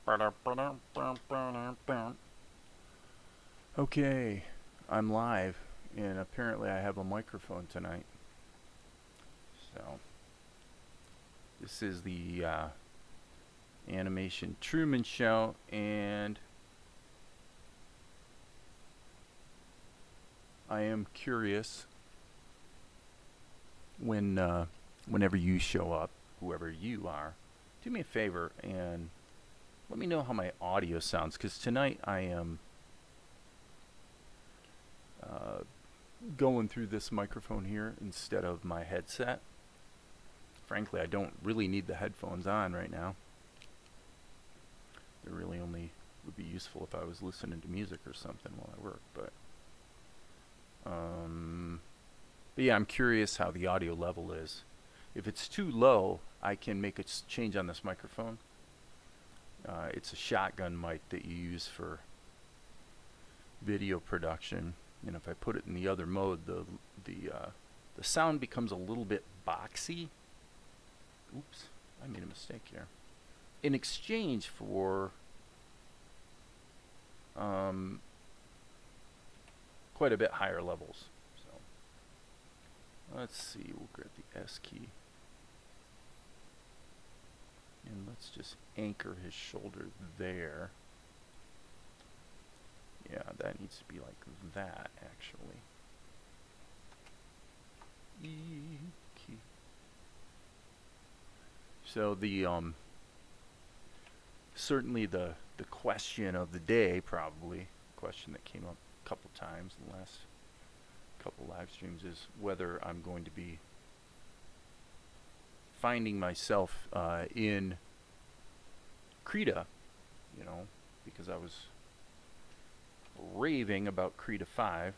Okay, I'm live, and apparently I have a microphone tonight. So, this is the animation Truman show, and I am curious whenever you show up, whoever you are, do me a favor and let me know how my audio sounds, because tonight I am going through this microphone here instead of my headset. Frankly, I don't really need the headphones on right now. They really only would be useful if I was listening to music or something while I work, but yeah, I'm curious how the audio level is. If it's too low, I can make a change on this microphone. It's a shotgun mic that you use for video production, and if I put it in the other mode, the sound becomes a little bit boxy. Oops, I made a mistake here. In exchange for quite a bit higher levels. So let's see, we'll grab the S key. And let's just anchor his shoulder there. Yeah, that needs to be like that, actually. E key. So the certainly the question of the day, probably question that came up a couple times in the last couple live streams, is whether I'm going to be finding myself in Krita, because I was raving about Krita 5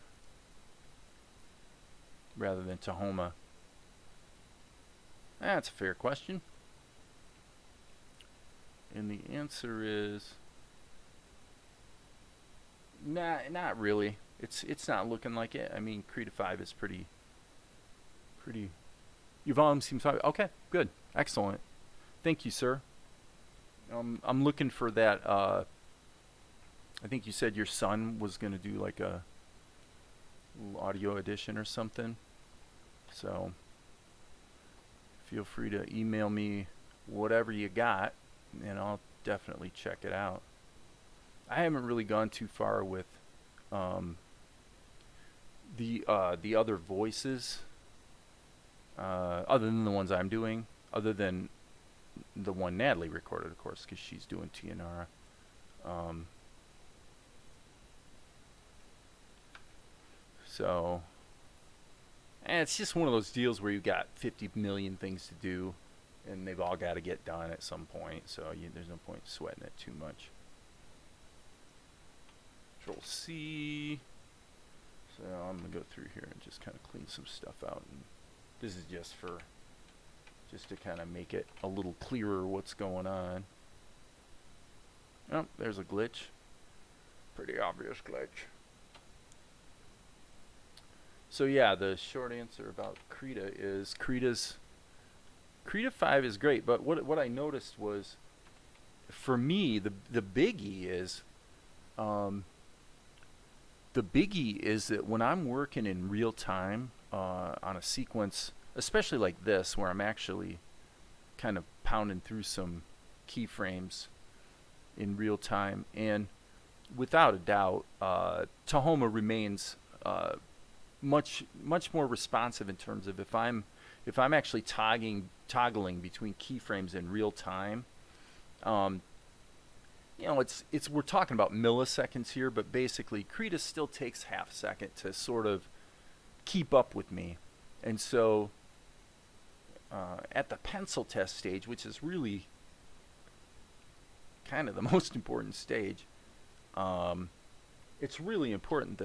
rather than Tahoma. That's a fair question. And the answer is not really. It's not looking like it. I mean, Krita 5 is pretty. Your volume seems fine. Okay, good, excellent. Thank you, sir. I'm looking for that. I think you said your son was going to do like a little audio edition or something. So feel free to email me whatever you got, and I'll definitely check it out. I haven't really gone too far with the other voices, other than the ones I'm doing, other than the one Natalie recorded, of course, because she's doing Tianara. So, and it's just one of those deals where you got 50 million things to do, and they've all got to get done at some point, so there's no point sweating it too much. Control C. So I'm going to go through here and just kind of clean some stuff out. And this is just to kind of make it a little clearer what's going on. Oh, there's a glitch. Pretty obvious glitch. So yeah, the short answer about Krita is Krita 5 is great, but what I noticed was, for me, the biggie is that when I'm working in real time on a sequence, especially like this, where I'm actually kind of pounding through some keyframes in real time, and without a doubt, Tahoma remains much more responsive in terms of if I'm actually toggling between keyframes in real time. It's we're talking about milliseconds here, but basically Krita still takes half a second to sort of keep up with me. And so at the pencil test stage, which is really kind of the most important stage, it's really important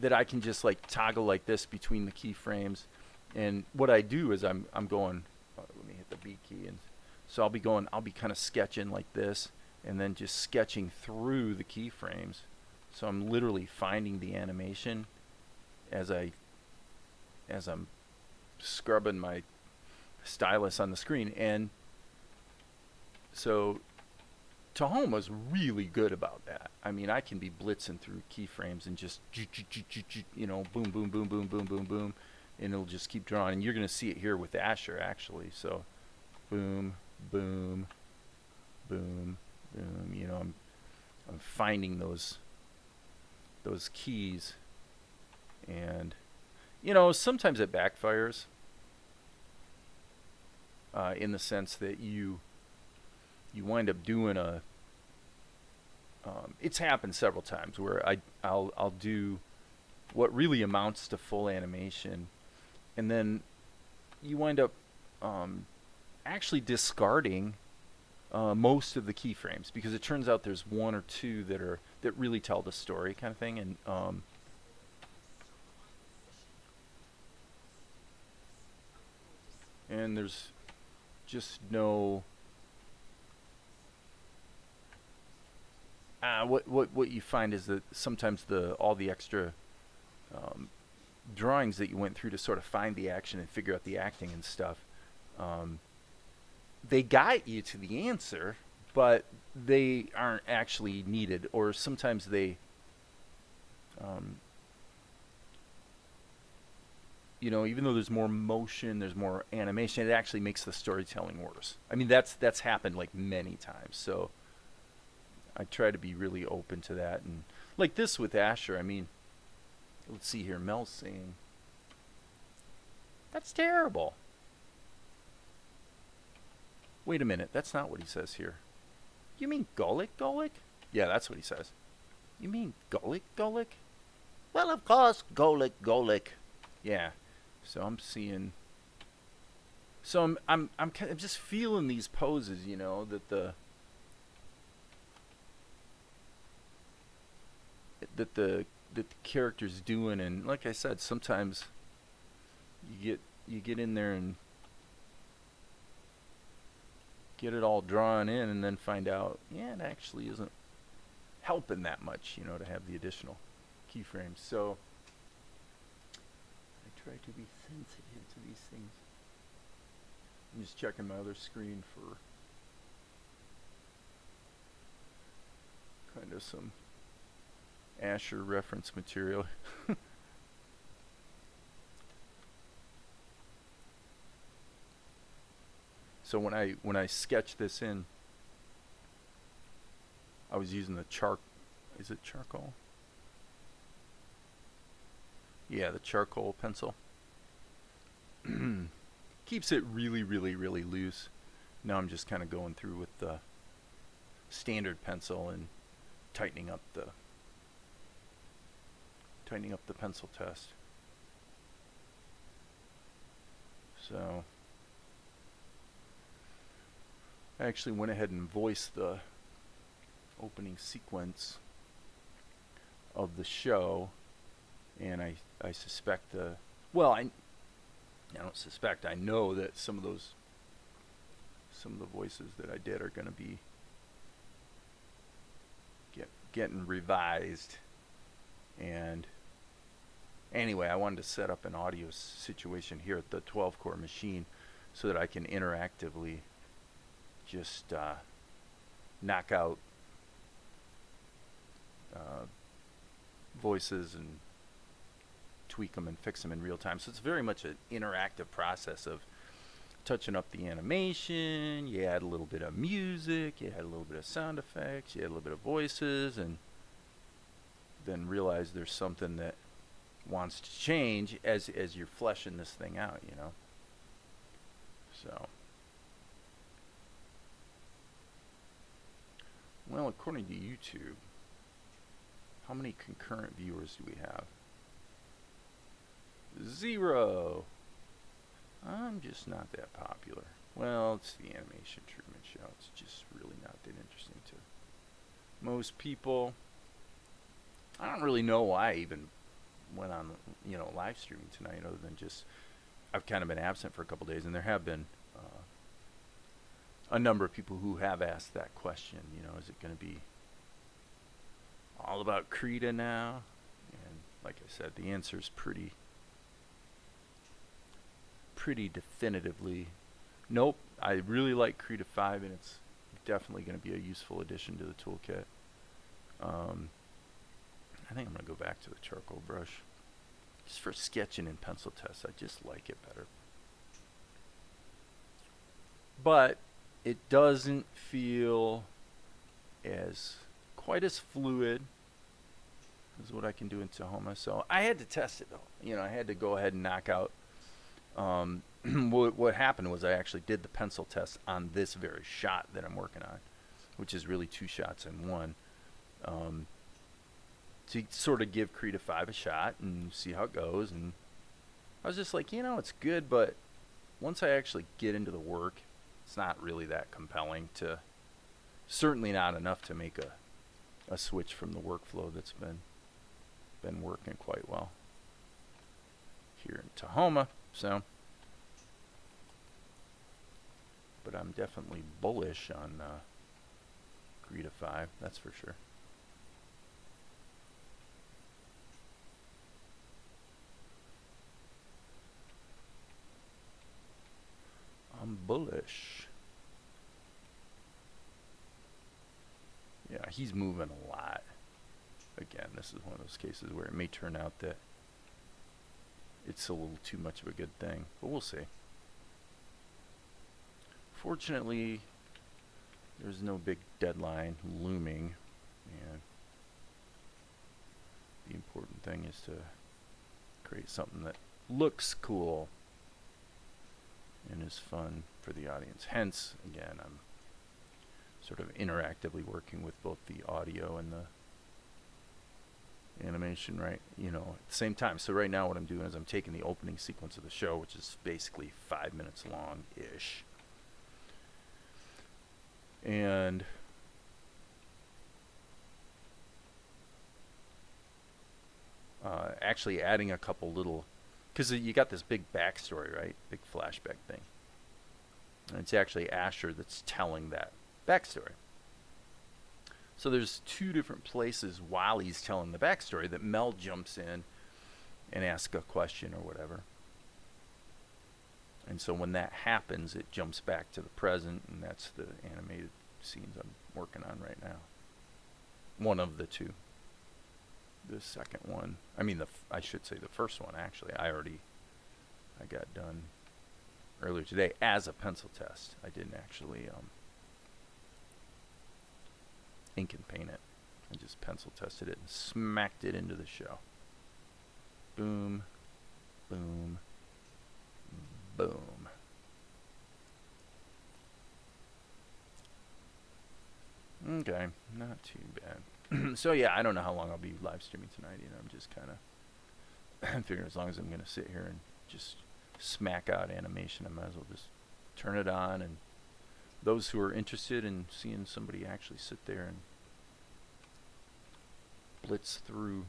that I can just like toggle like this between the keyframes. And what I do is I'm going, let me hit the B key, and so I'll be kind of sketching like this, and then just sketching through the keyframes. So I'm literally finding the animation as I'm scrubbing my stylus on the screen. And So Tahoma's really good about that. I mean, I can be blitzing through keyframes and just, you know, boom, boom, boom, boom, boom, boom, boom, and it'll just keep drawing. And you're going to see it here with Asher, actually. So, boom, boom, boom, boom. You know, I'm finding those keys, and you know, sometimes it backfires in the sense that you wind up doing a it's happened several times where I'll do what really amounts to full animation, and then you wind up actually discarding most of the keyframes because it turns out there's one or two that really tell the story, kind of thing. And there's just no what you find is that sometimes all the extra drawings that you went through to sort of find the action and figure out the acting and stuff, they guide you to the answer, but they aren't actually needed, or sometimes they you know, even though there's more motion, there's more animation, it actually makes the storytelling worse. I mean, that's happened like many times. So I try to be really open to that. And like this with Asher, I mean, let's see here. Mel's saying, that's terrible. Wait a minute. That's not what he says here. You mean Golic? Yeah, that's what he says. You mean Golic? Well, of course, Golic. Yeah. So I'm seeing. So I'm just feeling these poses, you know, that the character's doing, and like I said, sometimes you get in there and get it all drawn in, and then find out, yeah, it actually isn't helping that much, you know, to have the additional keyframes. So I try to be sensitive to these things. I'm just checking my other screen for kind of some Asher reference material. So when I sketched this in, I was using the is it charcoal? Yeah, the charcoal pencil. Keeps it really, really, really loose. Now I'm just kind of going through with the standard pencil and tightening up the pencil test. So I actually went ahead and voiced the opening sequence of the show, and I suspect I don't suspect, I know that some of the voices that I did are going to be getting revised. And anyway, I wanted to set up an audio situation here at the 12-core machine so that I can interactively just knock out voices and tweak them and fix them in real time. So it's very much an interactive process of touching up the animation. You add a little bit of music, you add a little bit of sound effects, you add a little bit of voices, and then realize there's something that wants to change as you're fleshing this thing out, you know. So, well, according to YouTube, how many concurrent viewers do we have? 0. I'm just not that popular. Well, it's the animation Truman show. It's just really not that interesting to most people. I don't really know why I even went on, you know, live streaming tonight, other than just I've kind of been absent for a couple days, and there have been a number of people who have asked that question. You know, is it going to be all about Krita now? And like I said, the answer is pretty definitively nope. I really like Krita 5 in its definitely going to be a useful addition to the toolkit. I think I'm going to go back to the charcoal brush. Just for sketching and pencil tests, I just like it better. But it doesn't feel as quite as fluid as what I can do in Tahoma. So I had to test it though. You know, I had to go ahead and knock out. What happened was I actually did the pencil test on this very shot that I'm working on, which is really 2 shots in one. To sort of give Krita 5 a shot and see how it goes. And I was just like, you know, it's good, but once I actually get into the work, it's not really that compelling to, certainly not enough to make a switch from the workflow that's been working quite well here in Tahoma. So, but I'm definitely bullish on Krita 5, that's for sure. I'm bullish. Yeah, he's moving a lot. Again, this is one of those cases where it may turn out that it's a little too much of a good thing, but we'll see. Fortunately, there's no big deadline looming, and the important thing is to create something that looks cool and is fun for the audience. Hence, again, I'm sort of interactively working with both the audio and the animation, right? You know, at the same time. So right now what I'm doing is I'm taking the opening sequence of the show, which is basically 5 minutes long-ish, and actually adding a couple little, because you got this big backstory, right? Big flashback thing. And it's actually Asher that's telling that backstory. So there's 2 different places while he's telling the backstory that Mel jumps in and asks a question or whatever. And so when that happens, it jumps back to the present, and that's the animated scenes I'm working on right now. One of the 2. The second one, I mean, I should say the first one, actually. I got done earlier today as a pencil test. I didn't actually ink and paint it. I just pencil tested it and smacked it into the show. Boom, boom, boom. Okay, not too bad. So yeah, I don't know how long I'll be live streaming tonight. You know, I'm just kind of figuring as long as I'm going to sit here and just smack out animation, I might as well just turn it on. And those who are interested in seeing somebody actually sit there and blitz through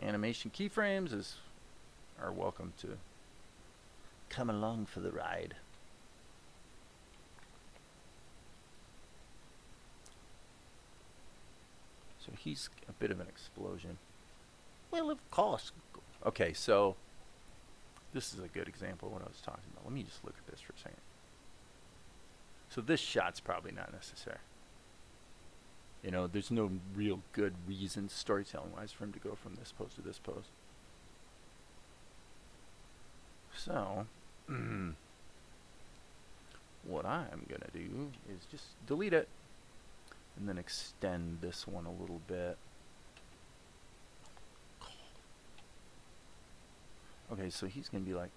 animation keyframes are welcome to come along for the ride. So he's a bit of an explosion. Well, of course. Okay, so this is a good example of what I was talking about. Let me just look at this for a second. So this shot's probably not necessary. You know, there's no real good reason, storytelling-wise, for him to go from this pose to this pose. So, what I'm going to do is just delete it. And then extend this one a little bit. Okay, so he's going to be like,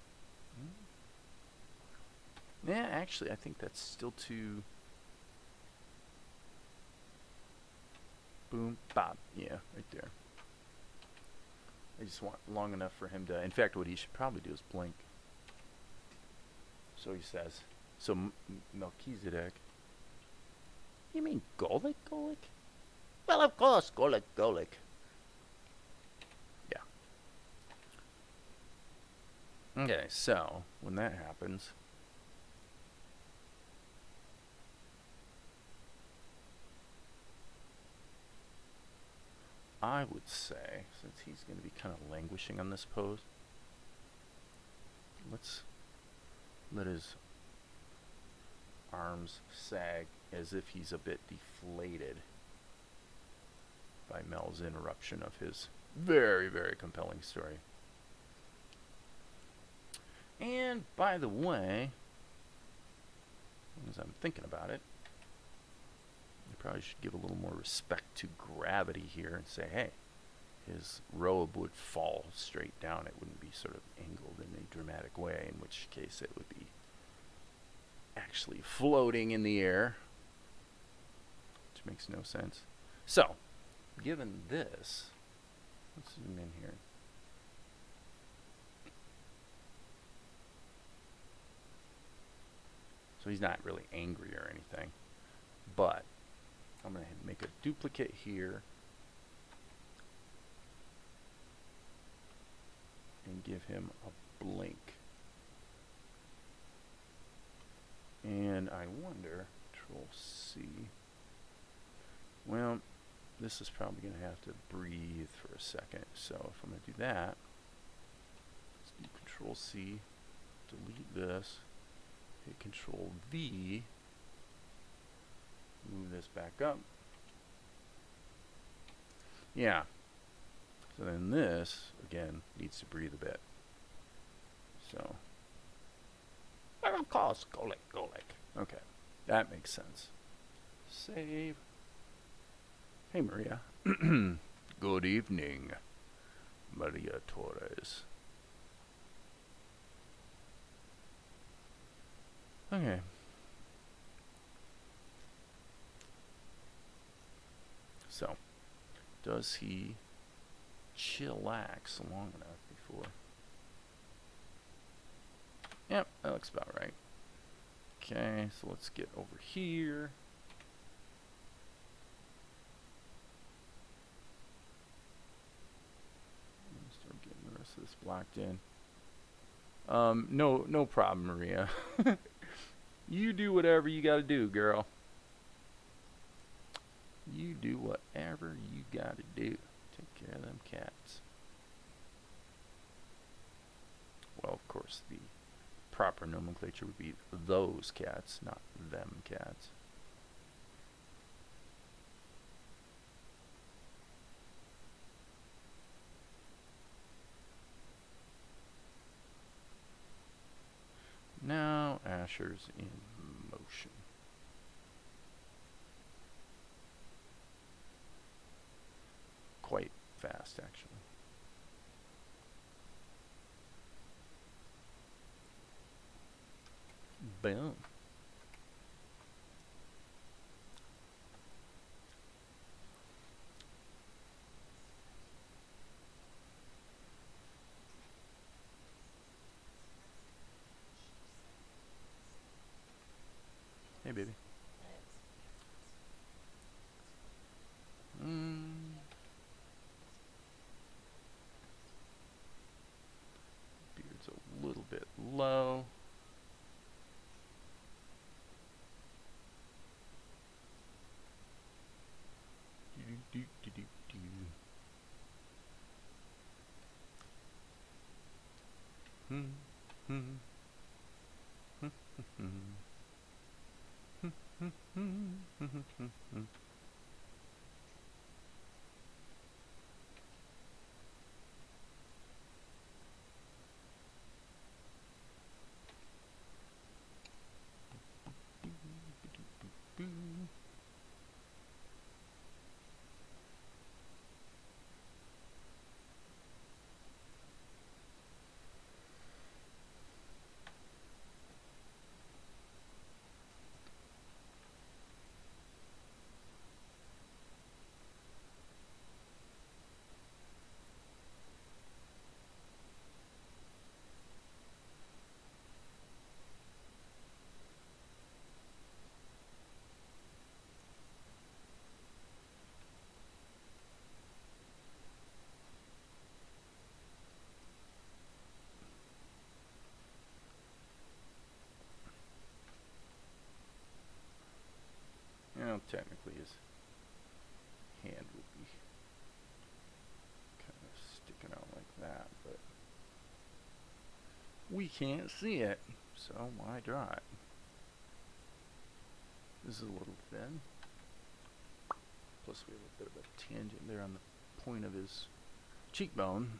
yeah, actually, I think that's still too. Boom, bop. Yeah, right there. I just want long enough for him to. In fact, what he should probably do is blink. So he says. So Melchizedek. You mean Golik? Golik? Well, of course, Golik, Golik. Yeah. Okay, so when that happens, I would say, since he's going to be kind of languishing on this pose, let's let his arms sag as if he's a bit deflated by Mel's interruption of his very, very compelling story. And by the way, as I'm thinking about it, I probably should give a little more respect to gravity here and say, hey, his robe would fall straight down. It wouldn't be sort of angled in a dramatic way, in which case it would be actually floating in the air, which makes no sense. So, given this, let's zoom in here. So he's not really angry or anything, but I'm going to make a duplicate here and give him a blink. And I wonder, Control C. Well, this is probably going to have to breathe for a second. So if I'm going to do that, let's do Control C, delete this, hit Control V, move this back up. Yeah. So then this, again, needs to breathe a bit. So, of course, go lick. Okay, that makes sense. Save. Hey, Maria. Good evening, Maria Torres. Okay. So, does he chillax long enough before? Yep, that looks about right. Okay, so let's get over here. Start getting the rest of this blocked in. No problem, Maria. You do whatever you gotta do, girl. You do whatever you gotta do. Take care of them cats. Well, of course, the proper nomenclature would be those cats, not them cats. Now Asher's in motion. Quite fast, actually. Boom. Hey, baby. Beard's a little bit low. Well, technically his hand would be kind of sticking out like that, but we can't see it, so why draw it? This is a little thin. Plus we have a bit of a tangent there on the point of his cheekbone.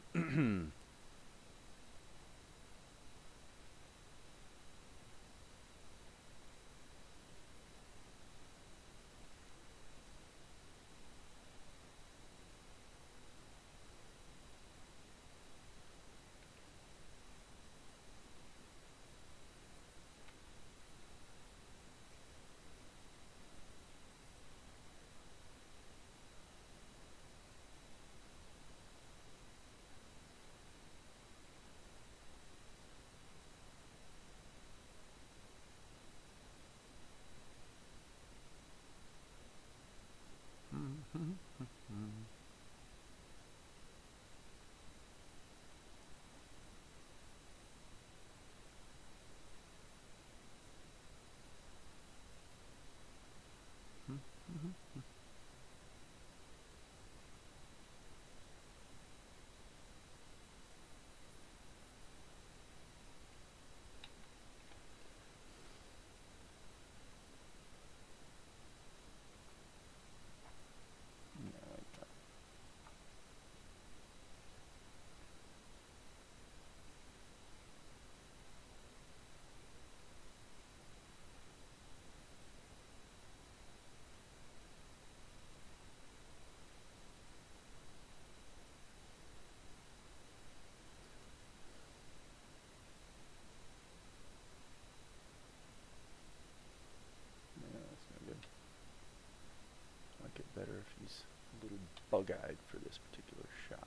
Better if he's a little bug-eyed for this particular shot.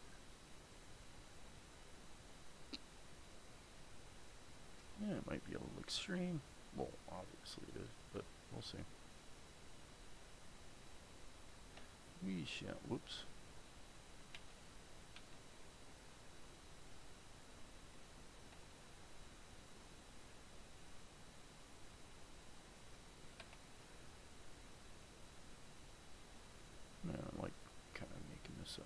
Yeah, it might be a little extreme. Well, obviously it is, but we'll see. We shall. Whoops. I like kind of making this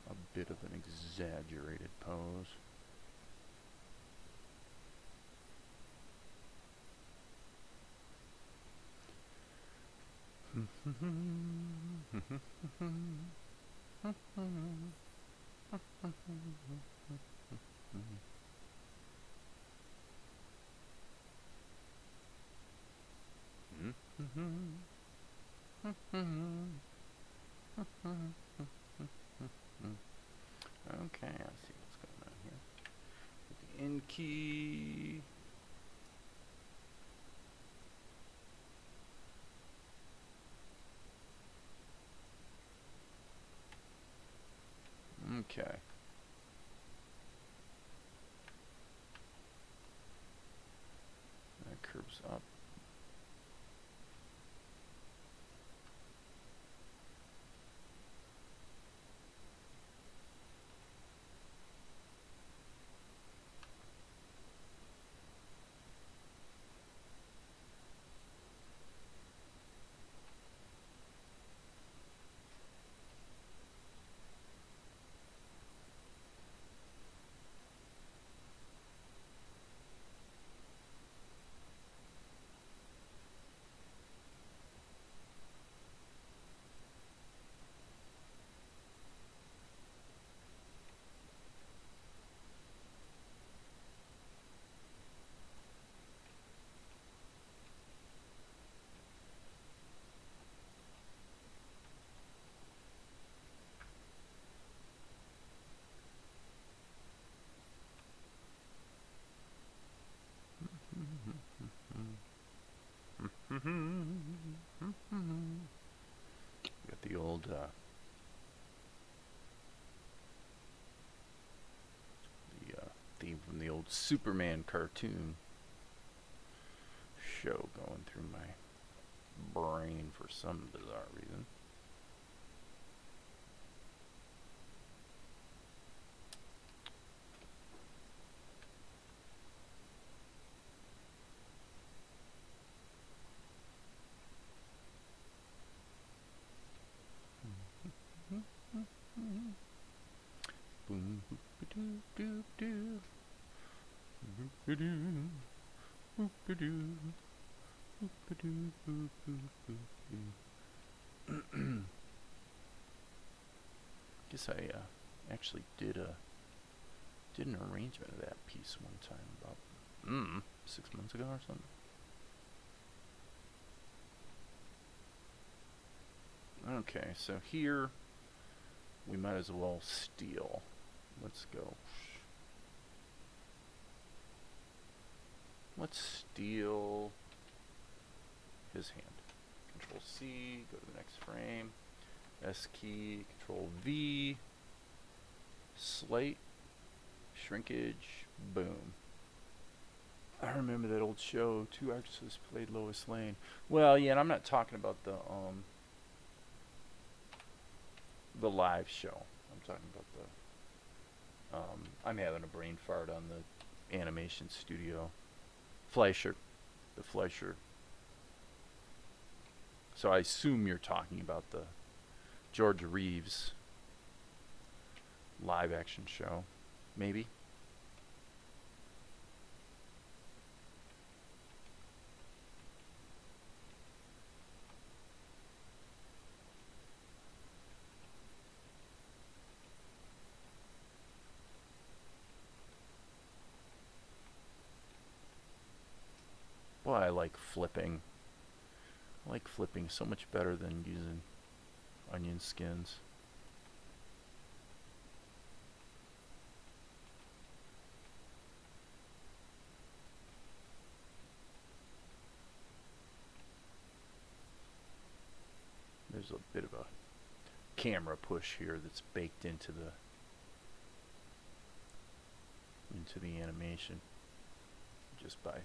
a bit of an exaggerated pose. Okay, I see what's going on here. With the in key. Okay. That curves up. Got the old theme from the old Superman cartoon show going through my brain for some bizarre reason. Boom, boop, doo, doo, doo. Boop, doo, boop, doo. Guess I actually did an arrangement of that piece one time about 6 months ago or something. Okay, so here we might as well steal. Let's go. Let's steal his hand. Control C, go to the next frame. S key, Control V, slate, shrinkage, boom. I remember that old show, two actresses played Lois Lane. Well, yeah, and I'm not talking about the live show. I'm talking about I'm having a brain fart on the animation studio. Fleischer. The Fleischer. So I assume you're talking about the George Reeves live action show. Maybe? Well, I like flipping. I like flipping so much better than using onion skins. There's a bit of a camera push here that's baked into the animation just by,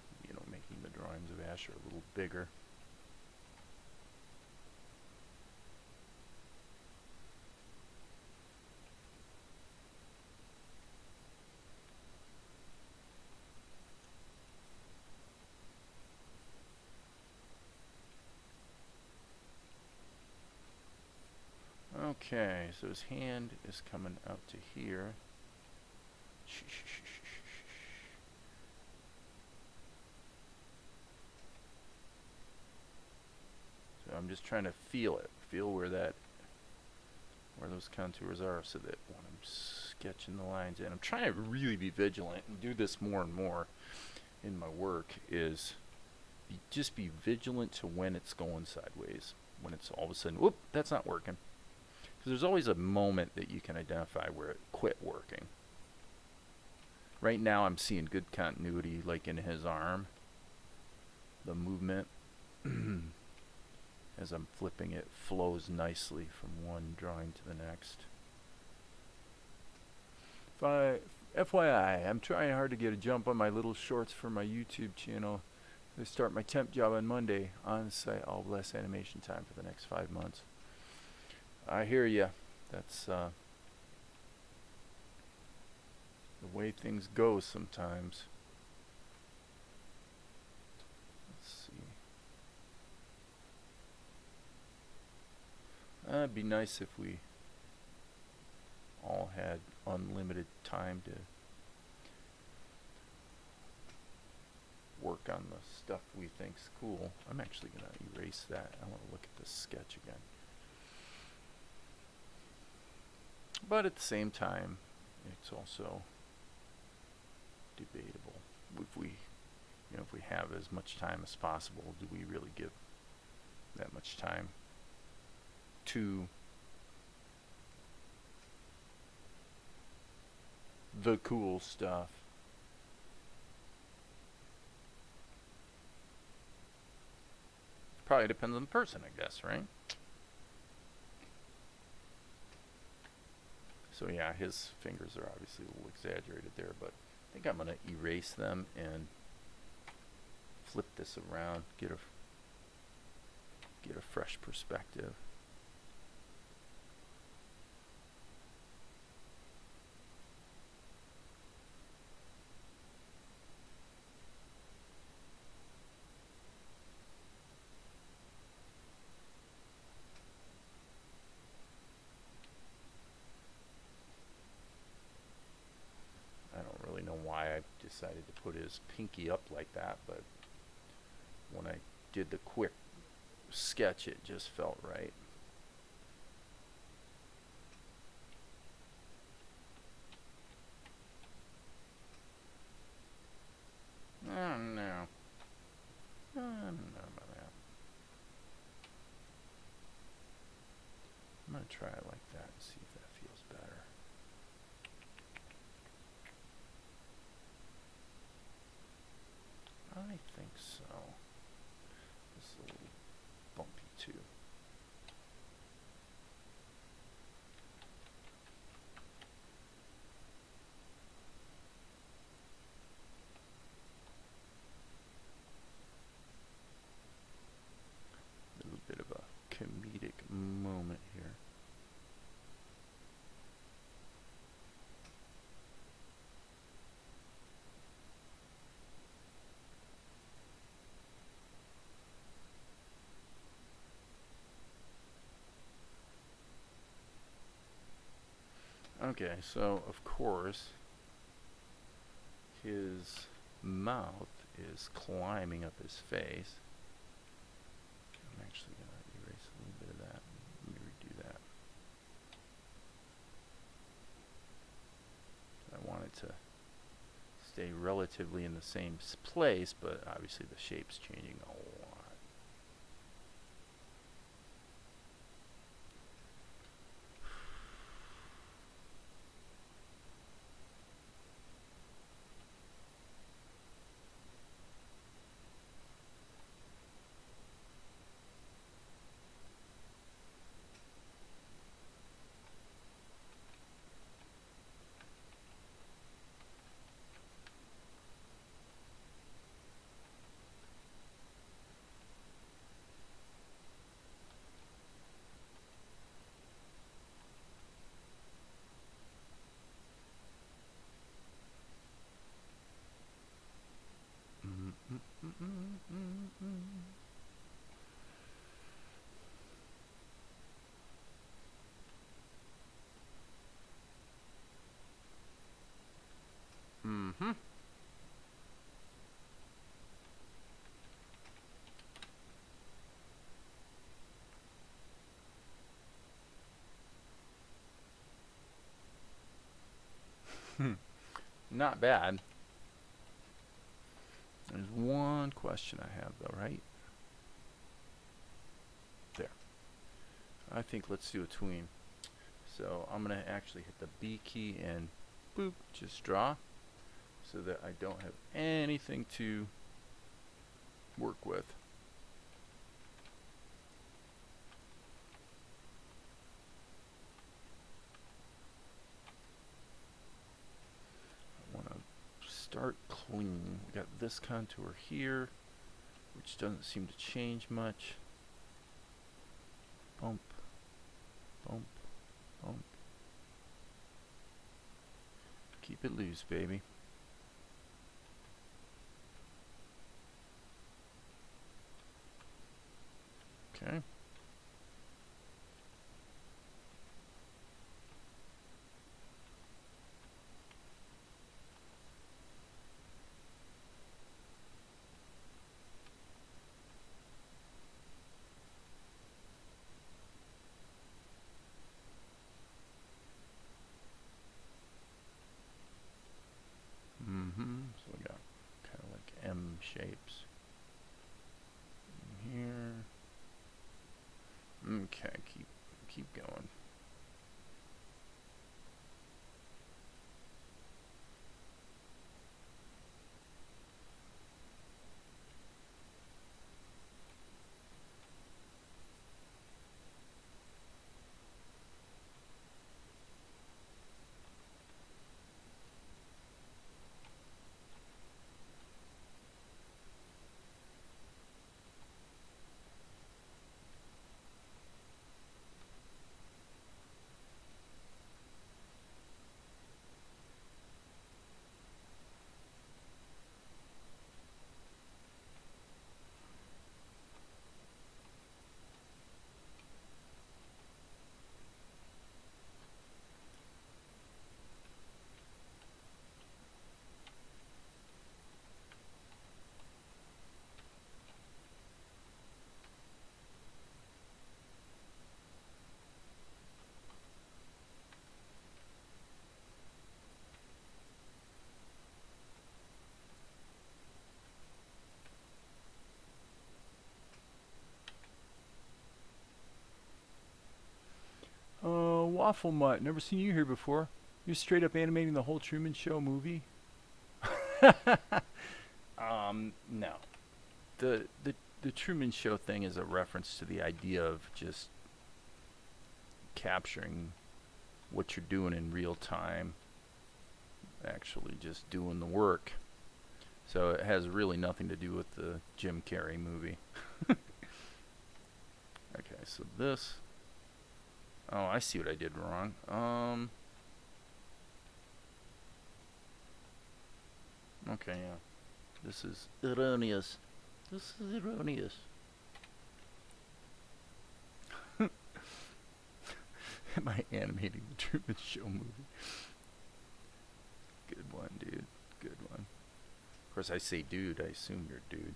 making the drawings of Asher a little bigger. Okay, so his hand is coming out to here. So I'm just trying to feel where those contours are, so that when I'm sketching the lines, and I'm trying to really be vigilant and do this more and more in my work, is just be vigilant to when it's going sideways, when it's all of a sudden, whoop, that's not working. Because there's always a moment that you can identify where it quit working. Right now I'm seeing good continuity, like in his arm. The movement, as I'm flipping it, flows nicely from one drawing to the next. FYI, I'm trying hard to get a jump on my little shorts for my YouTube channel. I start my temp job on Monday. On site, all less animation time for the next 5 months. I hear ya. That's the way things go sometimes. Let's see. It'd be nice if we all had unlimited time to work on the stuff we think's cool. I'm actually going to erase that. I want to look at this sketch again. But at the same time, it's also debatable. If we have as much time as possible, do we really give that much time to the cool stuff? Probably depends on the person, I guess, right? So yeah, his fingers are obviously a little exaggerated there, but I think I'm going to erase them and flip this around, get a fresh perspective. Why I decided to put his pinky up like that, but when I did the quick sketch, it just felt right. I don't know. I don't know about that. I'm going to try it like that and see if that feels better. I think so. This is a little bumpy too. A little bit of a comedic moment here. Okay, so of course his mouth is climbing up his face. I'm actually going to erase a little bit of that. Let me redo that. I want it to stay relatively in the same place, but obviously the shape's changing a lot. Mm-hmm. Not bad. There's one question I have though, right? There. I think let's do a tween. So I'm going to actually hit the B key and boop, just draw so that I don't have anything to work with. I want to start clean. We got this contour here, which doesn't seem to change much. Bump, bump, bump. Keep it loose, baby. Okay. So we got kind of like M shapes in here. Okay, keep going. Waffle Mutt. Never seen you here before. You're straight up animating the whole Truman Show movie? No. The Truman Show thing is a reference to the idea of just capturing what you're doing in real time, actually just doing the work. So it has really nothing to do with the Jim Carrey movie. Okay, so this. Oh, I see what I did wrong. Okay, yeah. This is erroneous. This is erroneous. Am I animating the Truman Show movie? Good one, dude. Good one. Of course, I say dude. I assume you're a dude.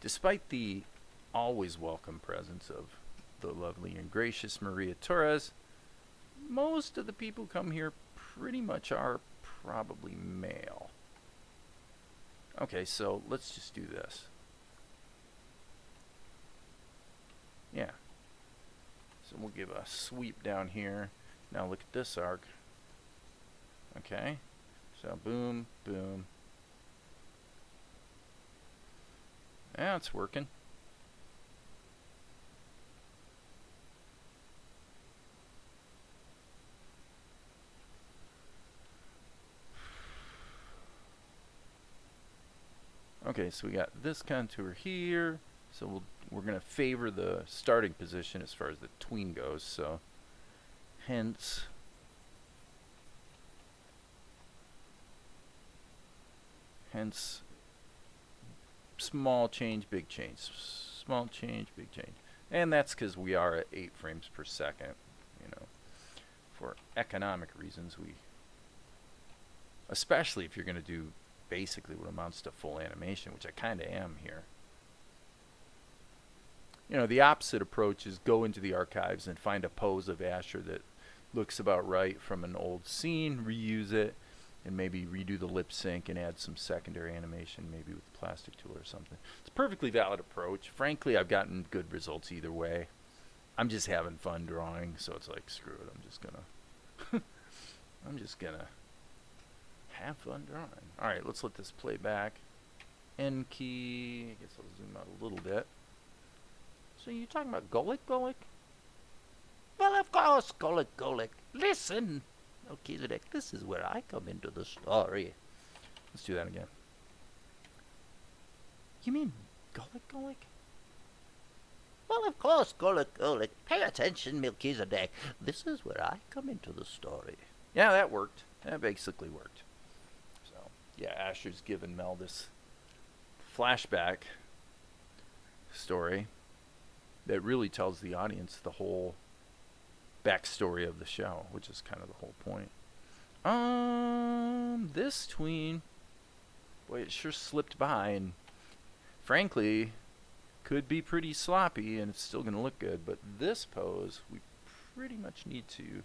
Despite the always welcome presence of the lovely and gracious Maria Torres, most of the people who come here pretty much are probably male. Okay, so let's just do this. Yeah. So we'll give a sweep down here. Now look at this arc. Okay. So boom, boom. Yeah, it's working. Okay, so we got this contour here. So we're going to favor the starting position as far as the tween goes. So hence small change, big change. Small change, big change. And that's because we are at 8 frames per second. You know, for economic reasons, especially if you're going to do basically what amounts to full animation, which I kind of am here. You know, the opposite approach is go into the archives and find a pose of Asher that looks about right from an old scene, reuse it, and maybe redo the lip sync and add some secondary animation, maybe with the plastic tool or something. It's a perfectly valid approach. Frankly, I've gotten good results either way. I'm just having fun drawing, so it's like, screw it. I'm just gonna have fun drawing. All right, let's let this play back. N key. I guess I'll zoom out a little bit. So you're talking about Golik? Well, of course, Golik. Listen, Melchizedek, this is where I come into the story. Let's do that again. You mean Golik? Well, of course, Golik. Pay attention, Melchizedek. This is where I come into the story. Yeah, that worked. That basically worked. So, yeah, Asher's given Mel this flashback story that really tells the audience the whole backstory of the show, which is kind of the whole point. This tween, boy, it sure slipped by, and frankly, could be pretty sloppy, and it's still going to look good. But this pose, we pretty much need to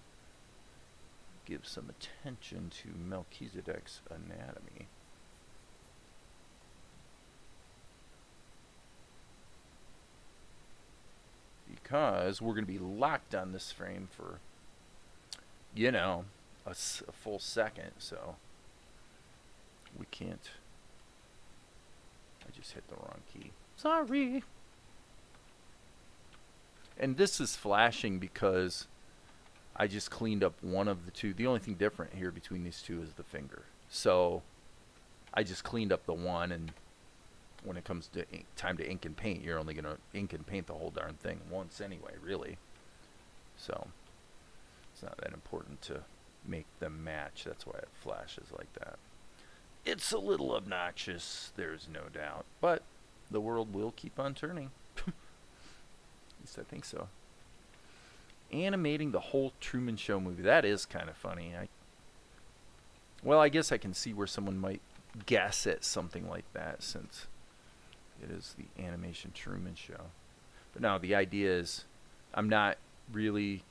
give some attention to Melchizedek's anatomy. Because we're going to be locked on this frame for, you know, a full second, so we can't. I just hit the wrong key. Sorry. And this is flashing because I just cleaned up one of the two. The only thing different here between these two is the finger. So I just cleaned up the one, and when it comes to time to ink and paint, you're only going to ink and paint the whole darn thing once anyway, really. So it's not that important to make them match. That's why it flashes like that. It's a little obnoxious, there's no doubt, but the world will keep on turning. At least I think so. Animating the whole Truman Show movie. That is kind of funny. Well, I guess I can see where someone might guess at something like that, since it is the animation Truman Show. But no, the idea is I'm not really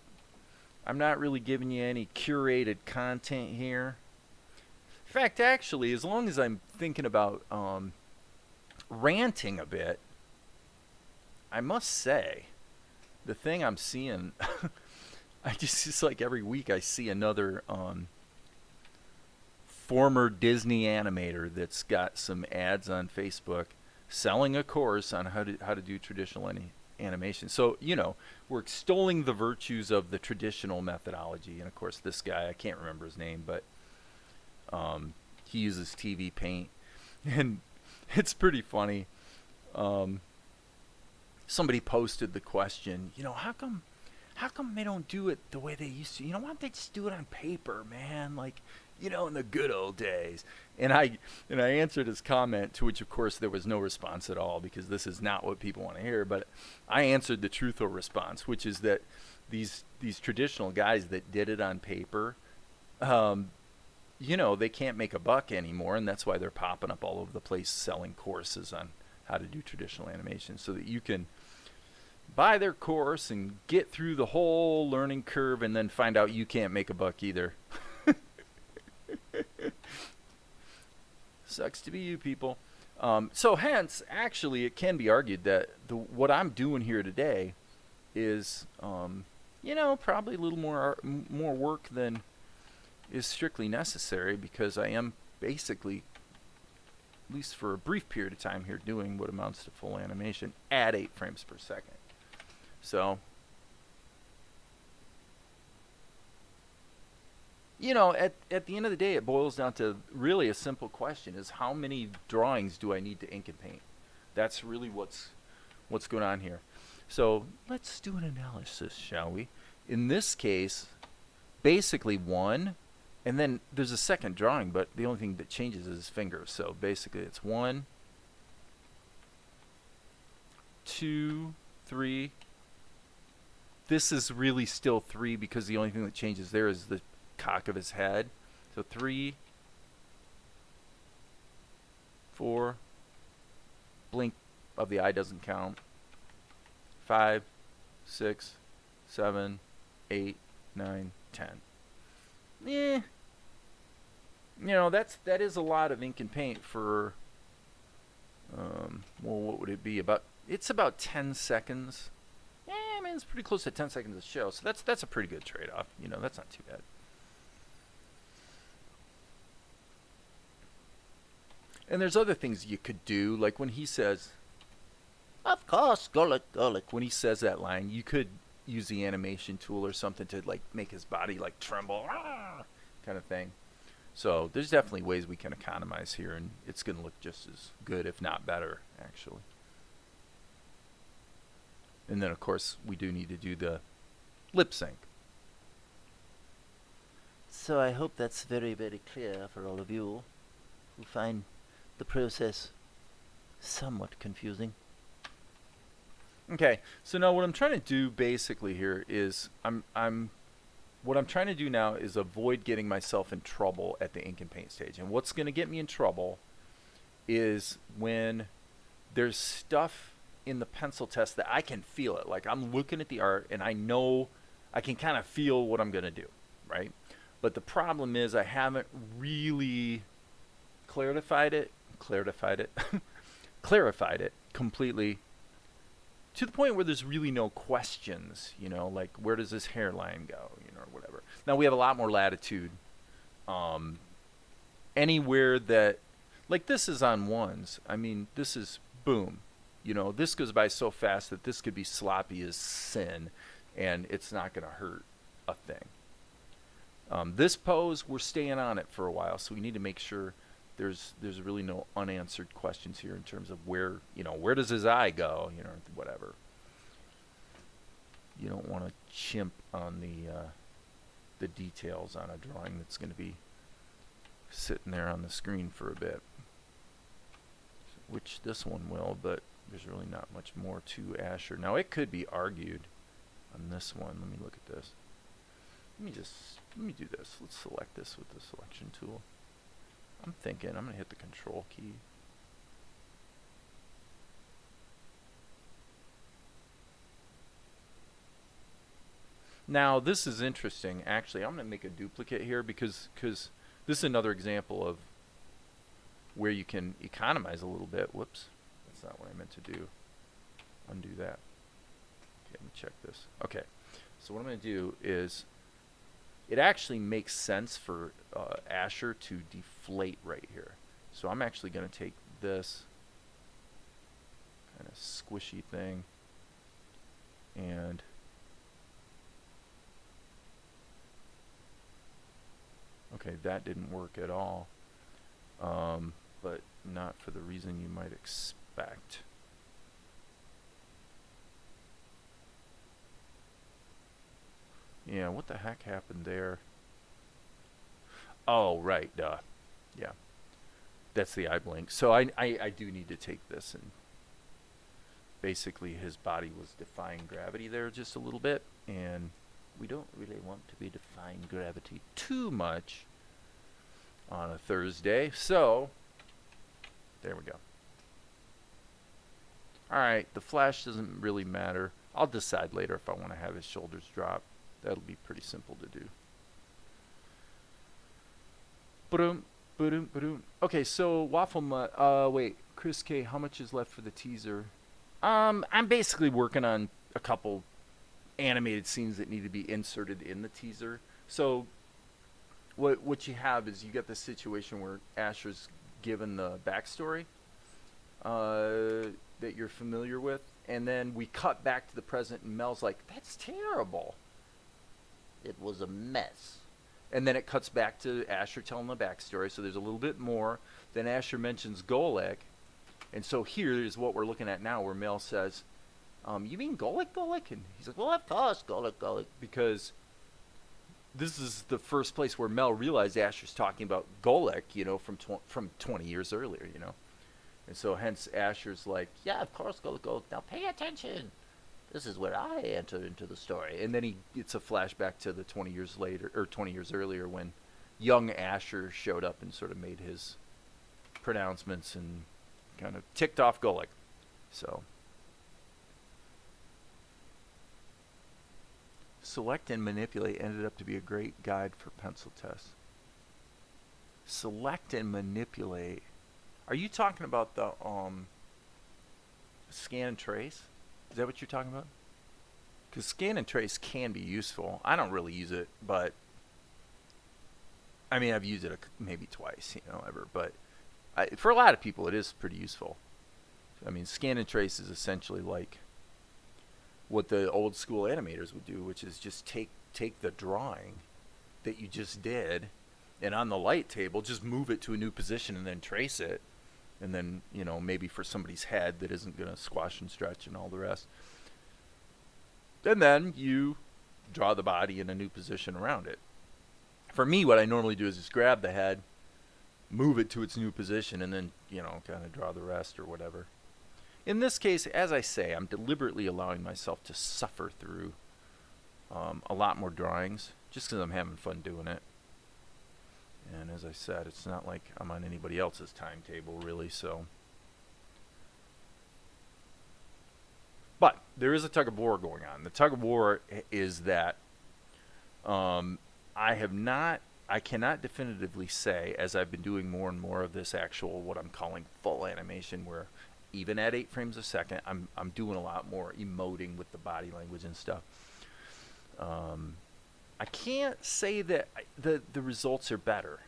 giving you any curated content here. In fact, actually, as long as I'm thinking about ranting a bit, I must say the thing I'm seeing, it's like every week I see another former Disney animator that's got some ads on Facebook selling a course on how to do traditional animation. So, we're extolling the virtues of the traditional methodology. And of course, this guy, I can't remember his name, but he uses TV Paint. And it's pretty funny. Somebody posted the question, how come they don't do it the way they used to? Why don't they just do it on paper, man? Like, in the good old days. And I answered his comment, to which, of course, there was no response at all, because this is not what people want to hear. But I answered the truthful response, which is that these traditional guys that did it on paper, they can't make a buck anymore, and that's why they're popping up all over the place selling courses on how to do traditional animation, so that you can buy their course and get through the whole learning curve and then find out you can't make a buck either. Sucks to be you people. So hence, actually, it can be argued that what I'm doing here today is, probably a little more work than is strictly necessary, because I am basically, at least for a brief period of time here, doing what amounts to full animation at 8 frames per second. So, at the end of the day, it boils down to really a simple question: is how many drawings do I need to ink and paint? That's really what's going on here. So let's do an analysis, shall we? In this case, basically 1, and then there's a second drawing, but the only thing that changes is his fingers. So basically it's 1, 2, 3. This is really still 3, because the only thing that changes there is the cock of his head. So 3, 4, blink of the eye doesn't count. 5, 6, 7, 8, 9, 10. That is a lot of ink and paint for what would it be? It's about 10 seconds. It's pretty close to 10 seconds of show, so that's a pretty good trade-off. That's not too bad. And there's other things you could do, like when he says, "Of course, Gullick." When he says that line, you could use the animation tool or something to make his body tremble, kind of thing. So there's definitely ways we can economize here, and it's going to look just as good, if not better, actually. And then, of course, we do need to do the lip sync. So I hope that's very, very clear for all of you who find the process somewhat confusing. Okay, so now what I'm trying to do basically here is what I'm trying to do now is avoid getting myself in trouble at the ink and paint stage. And what's going to get me in trouble is when there's stuff in the pencil test that I can feel it. Like I'm looking at the art and I know I can kind of feel what I'm going to do, right? But the problem is I haven't really clarified it completely to the point where there's really no questions, like where does this hairline go, or whatever. Now we have a lot more latitude. Anywhere that, like this is on 1s. I mean, this is boom. This goes by so fast that this could be sloppy as sin, and it's not going to hurt a thing. This pose, we're staying on it for a while, so we need to make sure there's really no unanswered questions here in terms of where does his eye go, whatever. You don't want to chimp on the details on a drawing that's going to be sitting there on the screen for a bit, which this one will, but there's really not much more to Asher. Now it could be argued on this one. Let me look at this. Let me do this. Let's select this with the selection tool. I'm thinking I'm going to hit the control key. Now this is interesting. Actually, I'm going to make a duplicate here because this is another example of where you can economize a little bit. Whoops. That's not what I meant to do. Undo that. let me check this. Okay, so what I'm going to do is, it actually makes sense for Asher to deflate right here. So I'm actually going to take this kind of squishy thing and okay, that didn't work at all, but not for the reason you might expect. Yeah, what the heck happened there? Oh, right, duh. Yeah, that's the eye blink. So I do need to take this, and basically his body was defying gravity there just a little bit, and we don't really want to be defying gravity too much on a Thursday. So there we go. Alright, the flash doesn't really matter. I'll decide later if I want to have his shoulders drop. That'll be pretty simple to do. Ba-dum, ba-dum, ba-dum. Okay, so Waffle Mutt, wait, Chris K, how much is left for the teaser? I'm basically working on a couple animated scenes that need to be inserted in the teaser. So what you have is you get this situation where Asher's given the backstory that you're familiar with, and then we cut back to the present, and Mel's like, "That's terrible. It was a mess." And then it cuts back to Asher telling the backstory, so there's a little bit more. Then Asher mentions Golek, and so here is what we're looking at now, where Mel says, "You mean Golek, Golek?" And he's like, "Well, of course, Golek, Golek," because this is the first place where Mel realized Asher's talking about Golek, you know, from 20 years earlier, you know. And so hence Asher's like, "Yeah, of course, Golek, Golek. Now pay attention. This is where I enter into the story." And then it's a flashback to the 20 years later, or 20 years earlier, when young Asher showed up and sort of made his pronouncements and kind of ticked off Golek. So Select and Manipulate ended up to be a great guide for pencil tests. Select and Manipulate. Are you talking about the Scan and Trace? Is that what you're talking about? Because Scan and Trace can be useful. I don't really use it, but I mean, I've used it maybe twice, you know, ever. But for a lot of people, it is pretty useful. I mean, Scan and Trace is essentially like what the old school animators would do, which is just take the drawing that you just did, and on the light table, just move it to a new position and then trace it. And then, you know, maybe for somebody's head that isn't going to squash and stretch and all the rest. And then you draw the body in a new position around it. For me, what I normally do is just grab the head, move it to its new position, and then, you know, kind of draw the rest or whatever. In this case, as I say, I'm deliberately allowing myself to suffer through a lot more drawings, just because I'm having fun doing it. And as I said, it's not like I'm on anybody else's timetable, really, so. But there is a tug of war going on. The tug of war is that I cannot definitively say, as I've been doing more and more of this actual, what I'm calling full animation, where even at 8 frames a second, I'm doing a lot more emoting with the body language and stuff. I can't say that the results are better.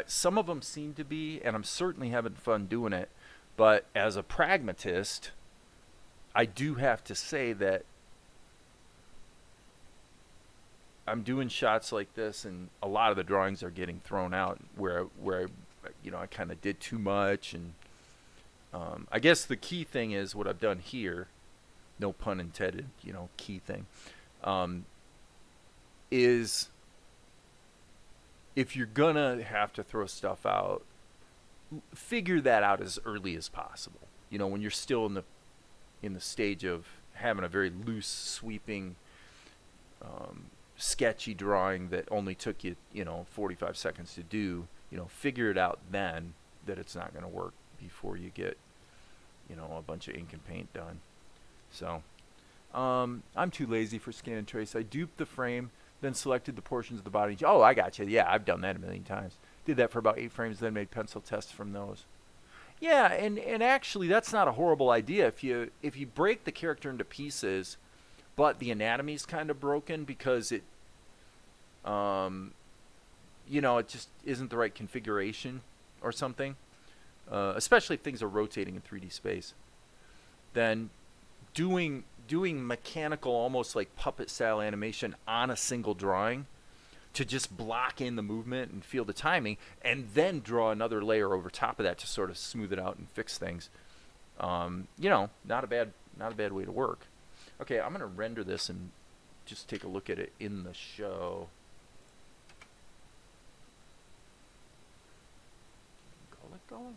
Some of them seem to be, and I'm certainly having fun doing it. But as a pragmatist, I do have to say that I'm doing shots like this, and a lot of the drawings are getting thrown out where you know, I kind of did too much. And I guess the key thing is what I've done here, no pun intended, you know, key thing, is if you're gonna have to throw stuff out, figure that out as early as possible. You know, when you're still in the stage of having a very loose, sweeping, sketchy drawing that only took you, you know, 45 seconds to do. You know, figure it out then that it's not going to work before you get, you know, a bunch of ink and paint done. So I'm too lazy for Scan and Trace. I duped the frame, then selected the portions of the body. Oh, I got you. Yeah, I've done that a million times. Did that for about 8 frames, then made pencil tests from those. Yeah, and actually that's not a horrible idea. If you break the character into pieces but the anatomy's kind of broken because it, um, it just isn't the right configuration or something. Especially if things are rotating in 3D space. Then doing mechanical, almost like puppet style animation on a single drawing to just block in the movement and feel the timing, and then draw another layer over top of that to sort of smooth it out and fix things. Not a bad way to work. Okay, I'm gonna render this and just take a look at it in the show. Let go.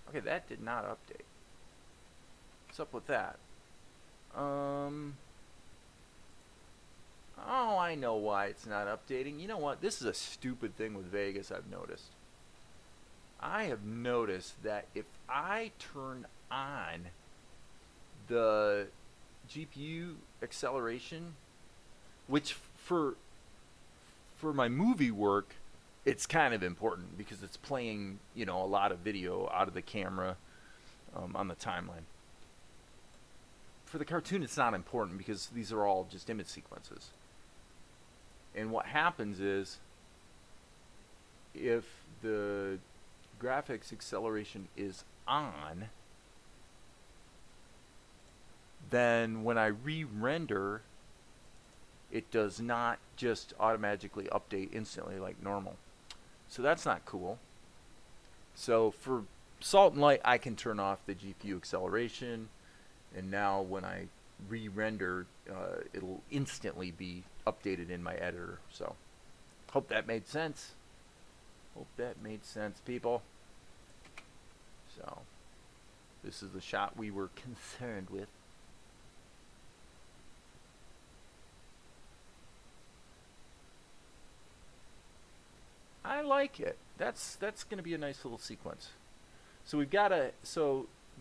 Okay, that did not update. What's up with that? Oh, I know why it's not updating. You know what? This is a stupid thing with Vegas I've noticed. I have noticed that if I turn on the GPU acceleration, which for my movie work, it's kind of important because it's playing, a lot of video out of the camera on the timeline. For the cartoon, it's not important because these are all just image sequences. And what happens is, if the graphics acceleration is on, then when I re-render, it does not just automatically update instantly like normal. So that's not cool. So for Salt and Light, I can turn off the GPU acceleration, and now when I re-render, it'll instantly be updated in my editor. So hope that made sense. Hope that made sense, people. So this is the shot we were concerned with. I like it. That's going to be a nice little sequence. So we've got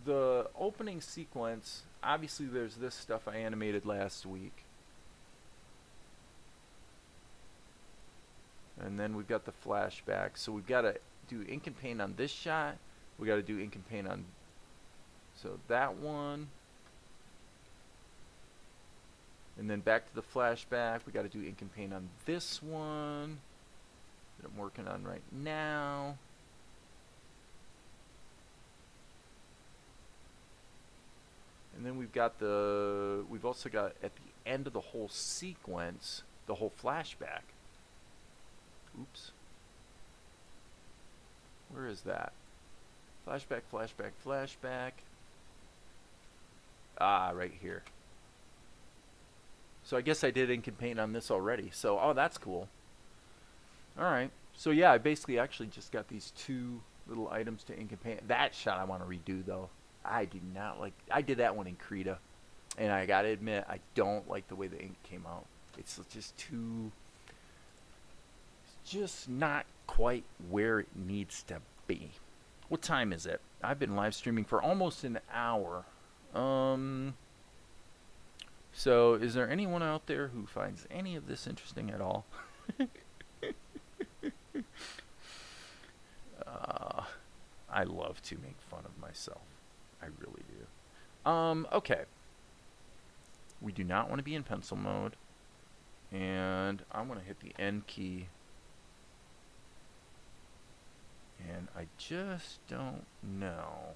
the opening sequence. Obviously, there's this stuff I animated last week, and then we've got the flashback. So we've got to do ink and paint on this shot. We got to do ink and paint on that one, and then back to the flashback. We got to do ink and paint on this one that I'm working on right now. And then we've also got at the end of the whole sequence, the whole flashback. Oops. Where is that? Flashback, flashback, flashback. Ah, right here. So I guess I did ink and paint on this already. So, oh, that's cool. Alright, so yeah, I basically actually just got these two little items to ink and paint. That shot I want to redo, though. I do not like... I did that one in Krita, and I gotta admit, I don't like the way the ink came out. It's just too... It's just not quite where it needs to be. What time is it? I've been live streaming for almost an hour. So, is there anyone out there who finds any of this interesting at all? I love to make fun of myself. I really do. Okay. We do not want to be in pencil mode. And I'm going to hit the N key. And I just don't know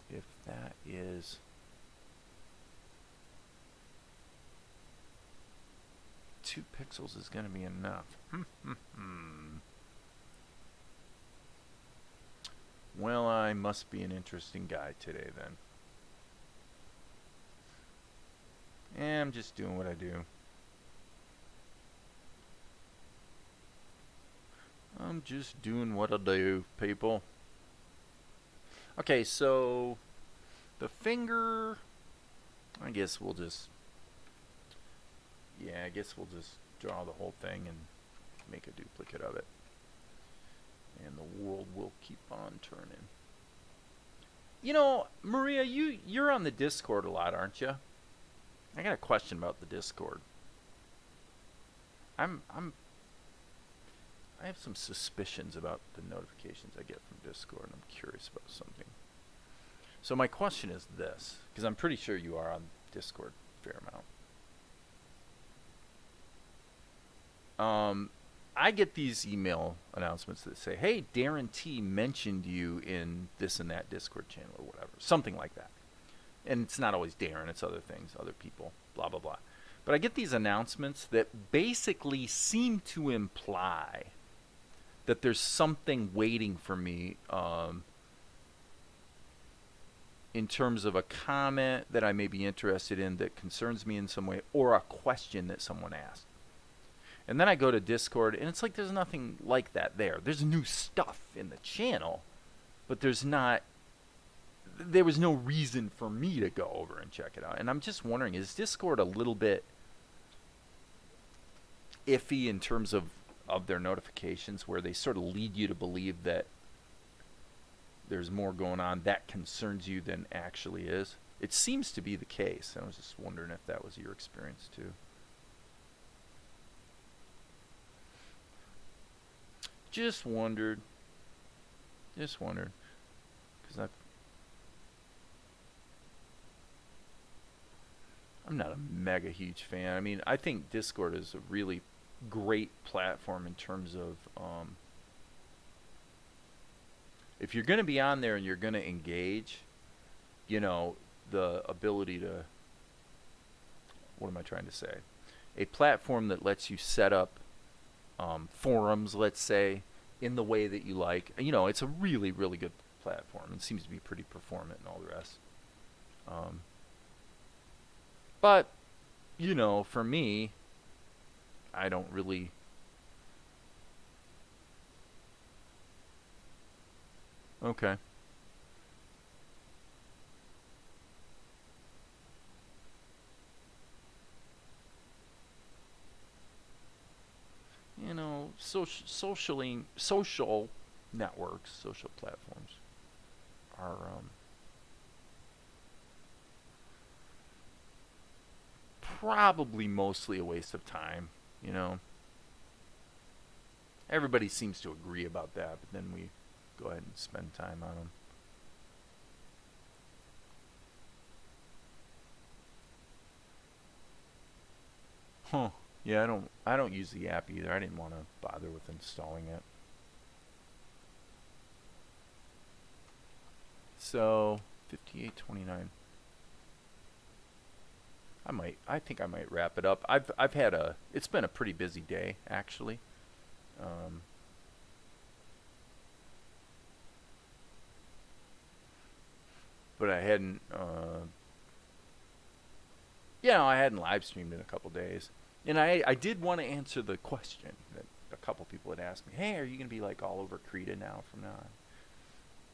if that is... 2 pixels is going to be enough. Well, I must be an interesting guy today then. I'm just doing what I do. I'm just doing what I do, people. Okay, so the finger, I guess we'll just draw the whole thing and make a duplicate of it. And the world will keep on turning. You know, Maria, you're on the Discord a lot, aren't you? I got a question about the Discord. I have some suspicions about the notifications I get from Discord, and I'm curious about something. So my question is this, because I'm pretty sure you are on Discord a fair amount. I get these email announcements that say, hey, Darren T mentioned you in this and that Discord channel or whatever. Something like that. And it's not always Darren, it's other things, other people, blah, blah, blah. But I get these announcements that basically seem to imply that there's something waiting for me in terms of a comment that I may be interested in that concerns me in some way, or a question that someone asked. And then I go to Discord, and it's like there's nothing like that there. There's new stuff in the channel, but there was no reason for me to go over and check it out. And I'm just wondering, is Discord a little bit iffy in terms of their notifications, where they sort of lead you to believe that there's more going on that concerns you than actually is? It seems to be the case. I was just wondering if that was your experience too. Just wondered. Because I'm not a mega huge fan. I mean, I think Discord is a really great platform in terms of if you're going to be on there and you're going to engage, you know, the ability to, what am I trying to say? A platform that lets you set up forums, let's say, in the way that you like. You know, it's a really, really good platform. It seems to be pretty performant and all the rest. But, you know, for me, I don't really... Okay. You know, social networks, social platforms are probably mostly a waste of time, you know. Everybody seems to agree about that, but then we go ahead and spend time on them. Huh. Yeah, I don't use the app either. I didn't want to bother with installing it. So, 58:29. I think I might wrap it up. It's been a pretty busy day, actually. But I hadn't, I hadn't live streamed in a couple days. And I did want to answer the question that a couple people had asked me. Hey, are you going to be like all over Krita now from now on?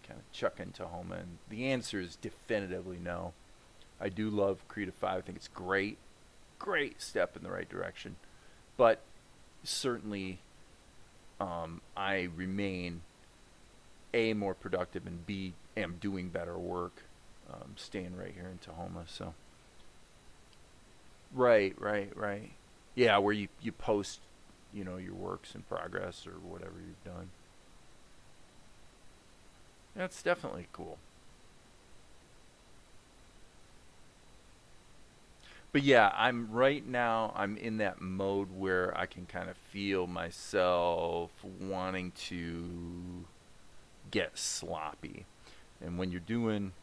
Kind of chucking Tahoma. And the answer is definitively no. I do love Krita 5. I think it's great. Great step in the right direction. But certainly I remain A, more productive, and B, am doing better work staying right here in Tahoma. So right. Yeah, where you post, you know, your works in progress or whatever you've done. That's definitely cool. But yeah, I'm in that mode where I can kind of feel myself wanting to get sloppy. And when you're doing,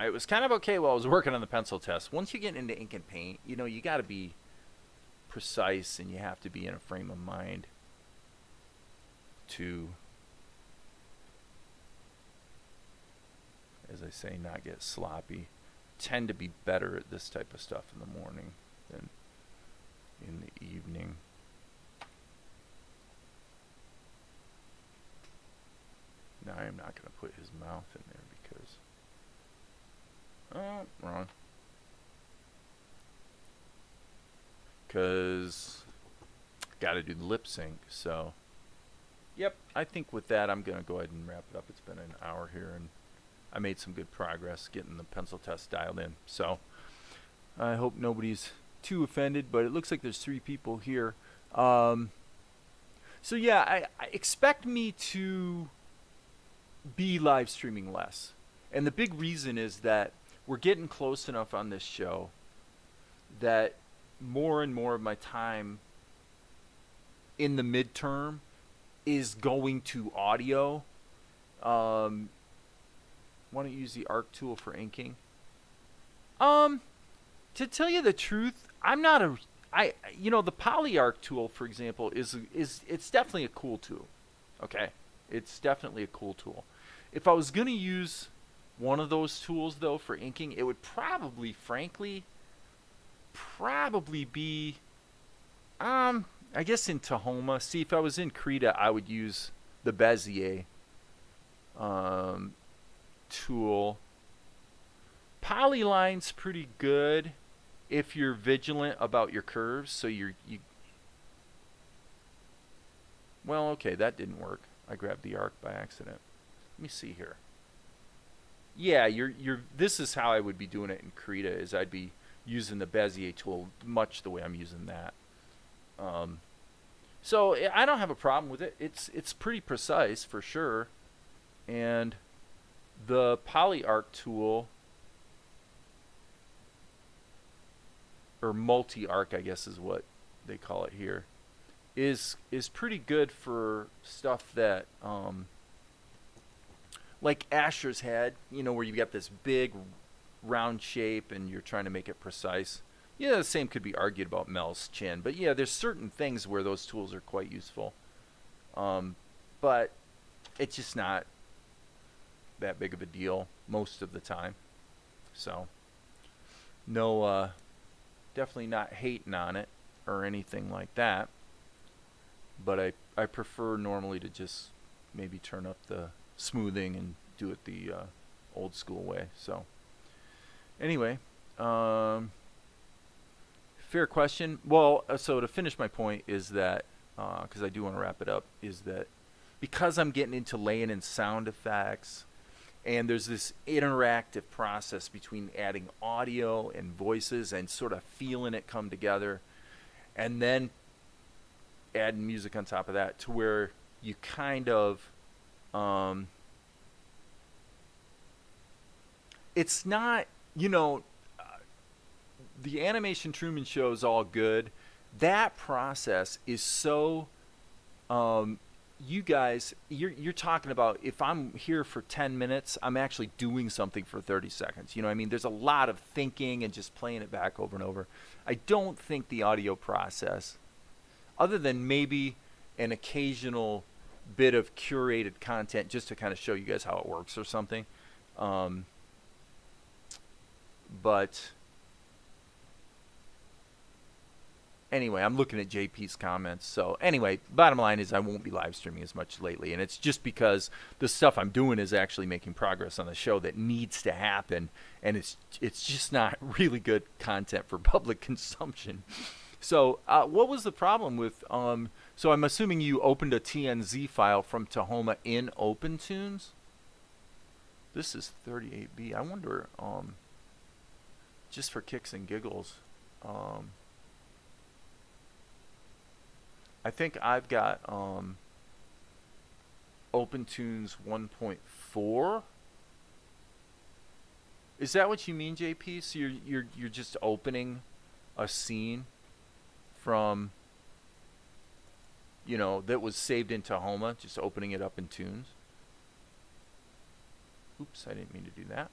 it was kind of okay while I was working on the pencil test. Once you get into ink and paint, you know, you got to be precise and you have to be in a frame of mind to, as I say, not get sloppy. Tend to be better at this type of stuff in the morning than in the evening. Now I am not going to put his mouth in there because... Oh, wrong. Because got to do the lip sync, so... Yep, I think with that I'm going to go ahead and wrap it up. It's been an hour here, and I made some good progress getting the pencil test dialed in. So I hope nobody's too offended, but it looks like there's 3 people here. So yeah, I expect me to be live streaming less. And the big reason is that we're getting close enough on this show that more and more of my time in the midterm is going to audio. Want to use the arc tool for inking? To tell you the truth, I'm not a the poly arc tool, for example, is it's definitely a cool tool. Okay? It's definitely a cool tool. If I was going to use one of those tools though for inking, it would probably be I guess in Tahoma. See, if I was in Krita, I would use the Bezier tool. Polyline's pretty good if you're vigilant about your curves. So well, okay, that didn't work. I grabbed the arc by accident. Let me see here. Yeah, this is how I would be doing it in Krita, is I'd be using the Bezier tool much the way I'm using that. So I don't have a problem with it. It's pretty precise for sure. And the poly arc tool, or multi arc I guess is what they call it here, is pretty good for stuff that like Asher's head, where you got this big round shape and you're trying to make it precise. Yeah, the same could be argued about Mel's chin, but yeah, there's certain things where those tools are quite useful. But it's just not that big of a deal most of the time. So no, definitely not hating on it or anything like that. But I prefer normally to just maybe turn up the smoothing and do it the old school way. So anyway, fair question. Well, so to finish my point is that, because I do want to wrap it up, is that because I'm getting into laying in sound effects, and there's this interactive process between adding audio and voices and sort of feeling it come together, and then adding music on top of that, to where you kind of it's not, the animation Truman show is all good. That process is so you guys, you're talking about, if I'm here for 10 minutes, I'm actually doing something for 30 seconds. You know what I mean? There's a lot of thinking and just playing it back over and over. I don't think the audio process, other than maybe an occasional bit of curated content just to kind of show you guys how it works or something. But anyway, I'm looking at JP's comments. So anyway, bottom line is I won't be live streaming as much lately. And it's just because the stuff I'm doing is actually making progress on the show that needs to happen. And it's just not really good content for public consumption. So what was the problem with, so I'm assuming you opened a TNZ file from Tahoma in Opentoonz? This is 38B. I wonder, just for kicks and giggles, I think I've got Opentoonz 1.4. Is that what you mean, JP? So you're just opening a scene from, that was saved in Tahoma, just opening it up in Toonz. Oops, I didn't mean to do that.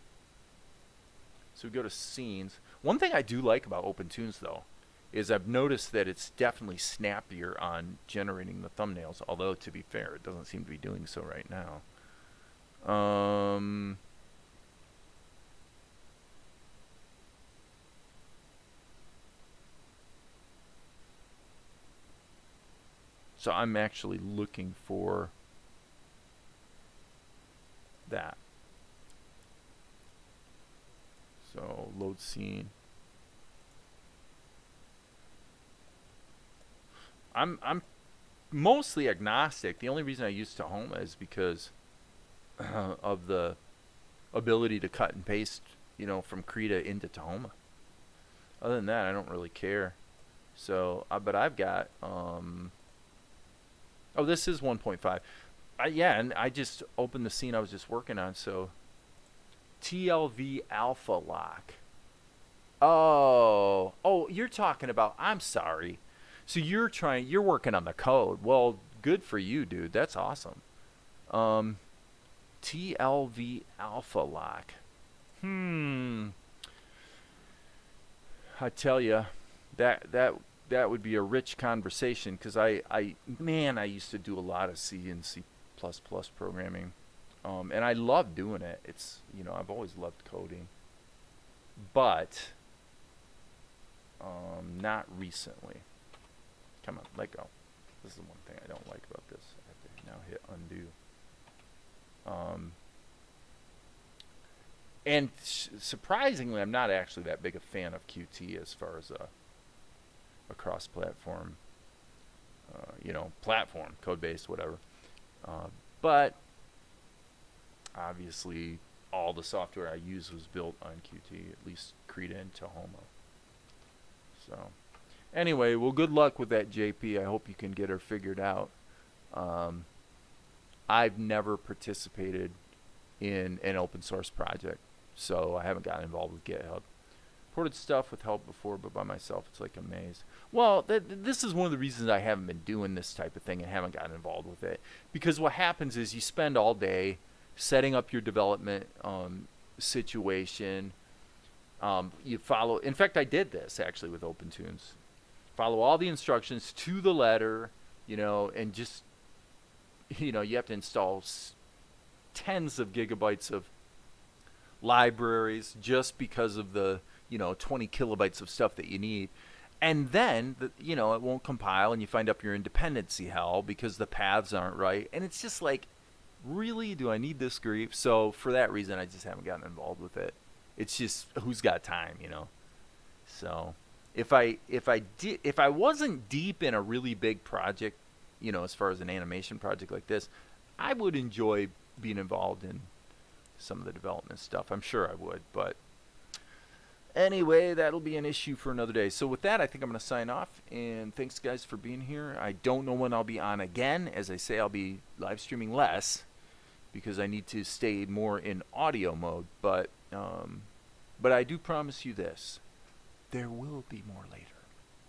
So we go to scenes. One thing I do like about Opentoonz, though, is I've noticed that it's definitely snappier on generating the thumbnails, although, to be fair, it doesn't seem to be doing so right now. So I'm actually looking for that. So load scene. I'm mostly agnostic. The only reason I use Tahoma is because of the ability to cut and paste, from Krita into Tahoma. Other than that, I don't really care. So, but I've got, oh, this is 1.5. Yeah, and I just opened the scene I was just working on, so TLV Alpha Lock. Oh, you're talking about. I'm sorry. So you're working on the code. Well, good for you, dude. That's awesome. Um, TLV Alpha Lock. I tell you, that would be a rich conversation because I used to do a lot of C and C++ programming, and I love doing it. I've always loved coding, but not recently. Come on, let go. This is the one thing I don't like about this. I have to now hit undo. And surprisingly, I'm not actually that big a fan of Qt as far as a cross-platform, platform, code-based, whatever. But obviously, all the software I use was built on Qt, at least Krita and Tahoma. So, anyway, well, good luck with that, JP. I hope you can get her figured out. I've never participated in an open source project, so I haven't gotten involved with GitHub. Ported stuff with help before, but by myself, it's like a maze. Well, this is one of the reasons I haven't been doing this type of thing and haven't gotten involved with it. Because what happens is you spend all day setting up your development situation. You follow. In fact, I did this actually with Opentoonz. Follow all the instructions to the letter, and just, you have to install tens of gigabytes of libraries just because of the 20 kilobytes of stuff that you need, and then it won't compile and you find up your dependency hell because the paths aren't right, and it's just like, really, do I need this grief? So for that reason, I just haven't gotten involved with it. It's just, who's got time, So if I wasn't deep in a really big project, as far as an animation project like this, I would enjoy being involved in some of the development stuff. I'm sure I would, but anyway, that'll be an issue for another day. So with that, I think I'm going to sign off, and thanks guys for being here. I don't know when I'll be on again. As I say, I'll be live streaming less because I need to stay more in audio mode, but I do promise you this: there will be more later.